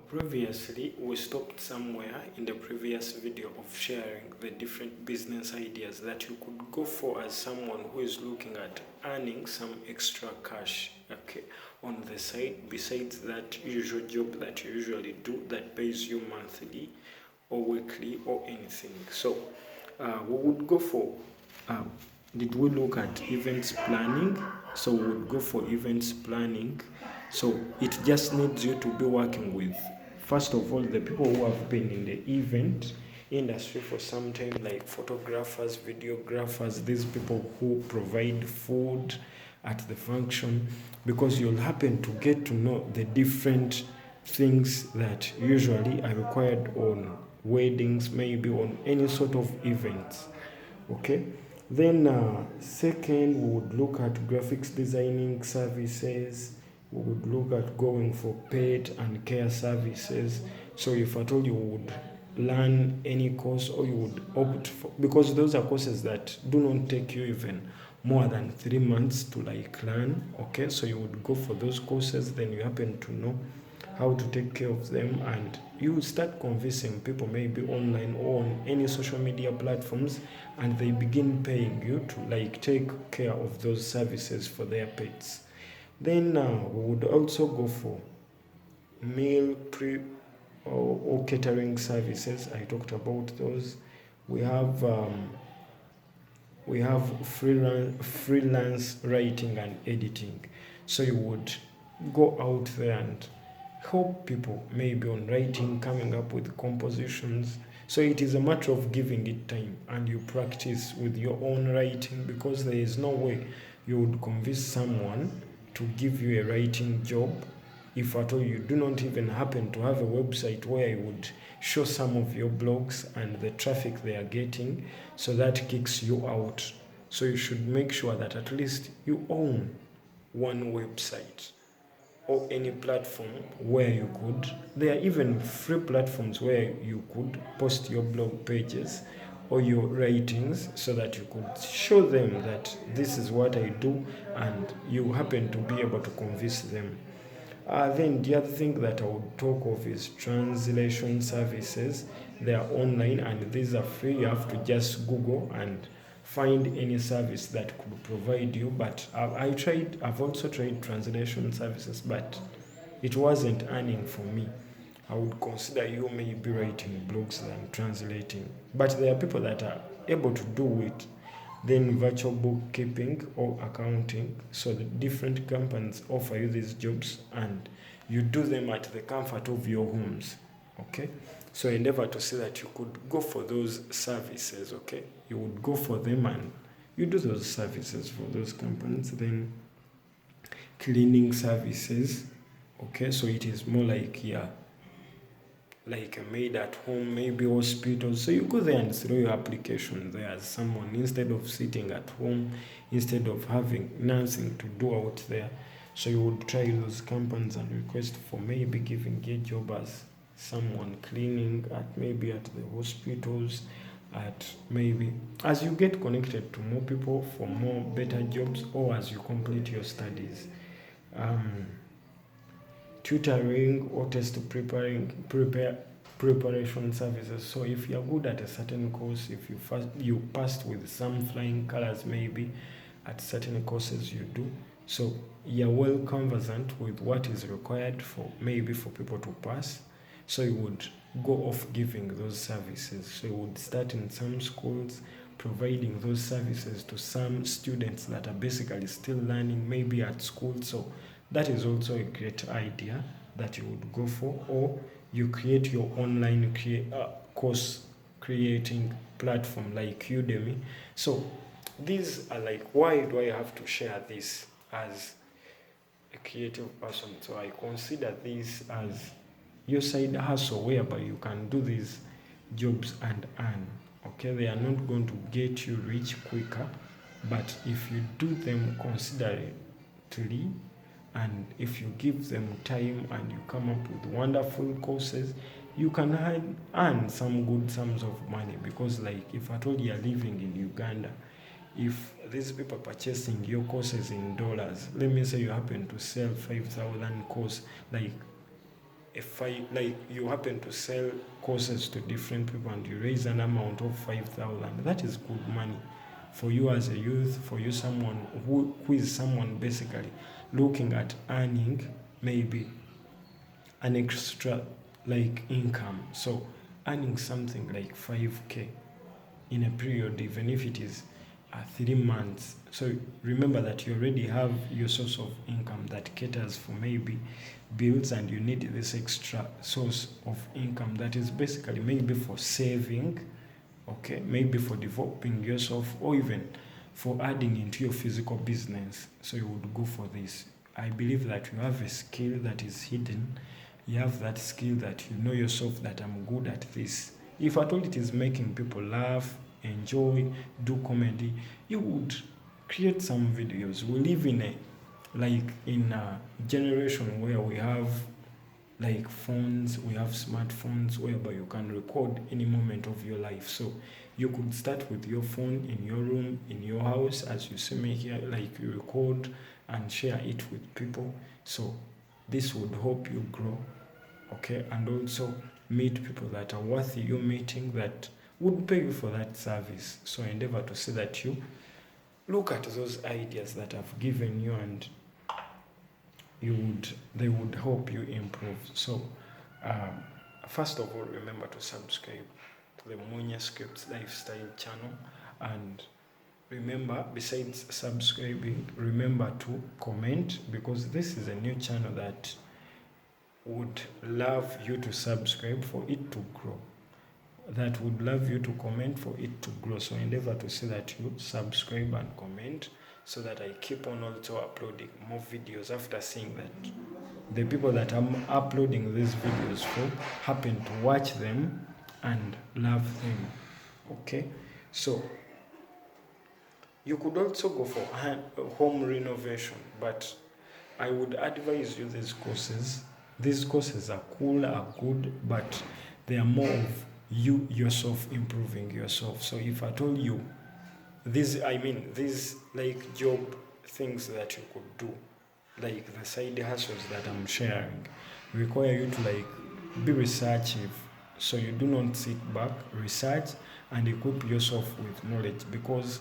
Previously, we stopped somewhere in the previous video of sharing the different business ideas that you could go for as someone who is looking at earning some extra cash, okay, on the side, besides that usual job that you usually do that pays you monthly or weekly or anything. So we would go for, did we look at events planning? So we would go for events planning. So it just needs you to be working with, first of all, the people who have been in the event industry for some time, like photographers, videographers, these people who provide food at the function, because you'll happen to get to know the different things that usually are required on weddings, maybe on any sort of events. Okay. Then second, we would look at graphics designing services. We would look at going for pet and care services. So if at all you would learn any course, or you would opt for, because those are courses that do not take you even more than 3 months to like learn. Okay, so you would go for those courses, then you happen to know how to take care of them, and you start convincing people, maybe online or on any social media platforms, and they begin paying you to like take care of those services for their pets. Then we would also go for meal pre or catering services. I talked about those. We have freelance writing and editing. So you would go out there and help people, maybe on writing, coming up with compositions. So it is a matter of giving it time, and you practice with your own writing, because there is no way you would convince someone to give you a writing job if at all you do not even happen to have a website where you would show some of your blogs and the traffic they are getting, so that kicks you out. So you should make sure that at least you own one website or any platform where you could. There are even free platforms where you could post your blog pages or your writings, so that you could show them that this is what I do, and you happen to be able to convince them. Then the other thing that I would talk of is translation services. They are online and these are free. You have to just Google and find any service that could provide you. But I've also tried translation services, but it wasn't earning for me. I would consider you maybe writing blogs than translating. But there are people that are able to do it. Then virtual bookkeeping or accounting. So the different companies offer you these jobs, and you do them at the comfort of your homes. Okay. So endeavor to see that you could go for those services. Okay. You would go for them and you do those services for those companies. Then cleaning services. Okay. So it is more like, yeah, like a maid at home, maybe hospital. So you go there and throw your application there as someone, instead of sitting at home, instead of having nothing to do out there. So you would try those companies and request for maybe giving a job as someone cleaning at maybe at the hospitals, at maybe as you get connected to more people for more better jobs, or as you complete your studies. Tutoring or preparation services. So if you're good at a certain course, if you passed with some flying colors maybe at certain courses you do, so you're well conversant with what is required for maybe for people to pass. So you would go off giving those services. So you would start in some schools providing those services to some students that are basically still learning, maybe at school. So that is also a great idea that you would go for. Or you create your online course creating platform like Udemy. So these are like, why do I have to share this as a creative person? So I consider this as your side hustle, whereby you can do these jobs and earn. Okay, they are not going to get you rich quicker, but if you do them considerately, and if you give them time and you come up with wonderful courses, you can earn some good sums of money. Because like, if at all you are living in Uganda, if these people are purchasing your courses in dollars, let me say you happen to sell 5,000 course, like a five, like you happen to sell courses to different people and you raise an amount of 5,000, that is good money for you as a youth, for you someone who is someone basically looking at earning maybe an extra like income. So earning something like 5k in a period, even if it is 3 months. So remember that you already have your source of income that caters for maybe bills, and you need this extra source of income that is basically maybe for saving, okay, maybe for developing yourself, or even for adding into your physical business. So you would go for this. I believe that you have a skill that is hidden. You have that skill that you know yourself that I'm good at this. If at all it is making people laugh, enjoy, do comedy, you would create some videos. We live in a generation where we have like phones, we have smartphones whereby you can record any moment of your life. So you could start with your phone in your room, in your house, as you see me here, like you record and share it with people. So this would help you grow, okay, and also meet people that are worthy you meeting, that would pay you for that service. So endeavor to see that you look at those ideas that I've given you, and they would help you improve. So first of all, remember to subscribe to the MUCIAN Scripts Lifestyle channel, and remember, besides subscribing, remember to comment, because this is a new channel that would love you to subscribe for it to grow, that would love you to comment for it to grow. So endeavor to see that you subscribe and comment, so that I keep on also uploading more videos after seeing that the people that I'm uploading these videos for happen to watch them and love them. Okay, so you could also go for home renovation, but I would advise you these courses. These courses are cool, are good, but they are more of you yourself improving yourself. So if I told you these like job things that you could do, like the side hustles that I'm sharing, require you to like be researchive. So you do not sit back, research and equip yourself with knowledge, because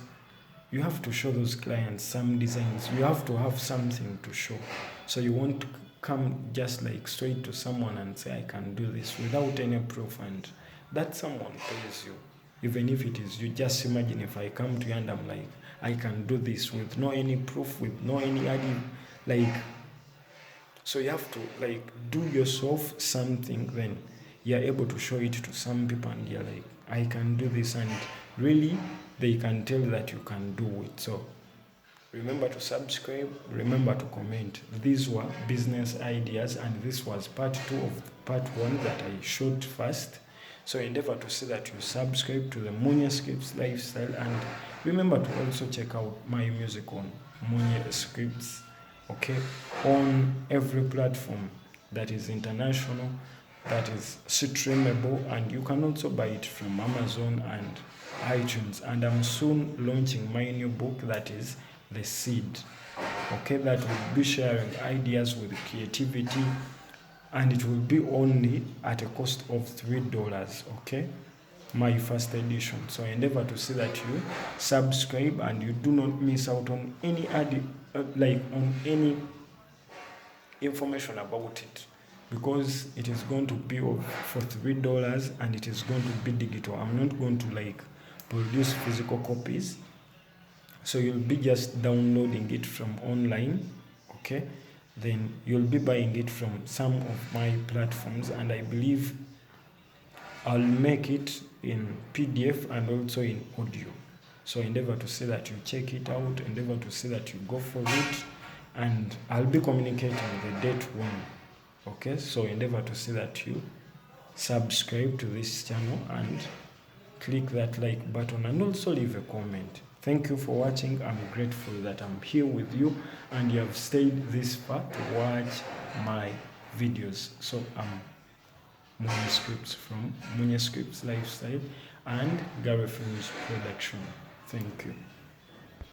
you have to show those clients some designs. You have to have something to show. So you want to come just like straight to someone and say, I can do this, without any proof, and that someone pays you. Even if it is you, just imagine if I come to you and I'm like, I can do this with no any proof, with no any idea, like, so you have to like do yourself something, then you're able to show it to some people and you're like, I can do this, and really they can tell that you can do it. So remember to subscribe, remember to comment. These were business ideas, and this was part 2 of part 1 that I showed first. So endeavor to see that you subscribe to the MUCIAN Scripts Lifestyle, and remember to also check out my music on MUCIAN Scripts, okay, on every platform that is international, that is streamable, and you can also buy it from Amazon and iTunes. And I'm soon launching my new book, that is The Seed, okay, that will be sharing ideas with creativity, and it will be only at a cost of $3, okay, my first edition. So endeavor to see that you subscribe and you do not miss out on any on any information about it, because it is going to be for $3 and it is going to be digital. I'm not going to like produce physical copies, so you'll be just downloading it from online, okay, then you'll be buying it from some of my platforms, and I believe I'll make it in PDF and also in audio. So endeavor to see that you check it out, endeavor to see that you go for it, and I'll be communicating the date when. Okay, so endeavor to see that you subscribe to this channel and click that like button, and also leave a comment. Thank you for watching. I'm grateful that I'm here with you and you have stayed this far to watch my videos. So I'm MUCIAN Scripts from MUCIAN Scripts Lifestyle and Gary Films Production. Thank you.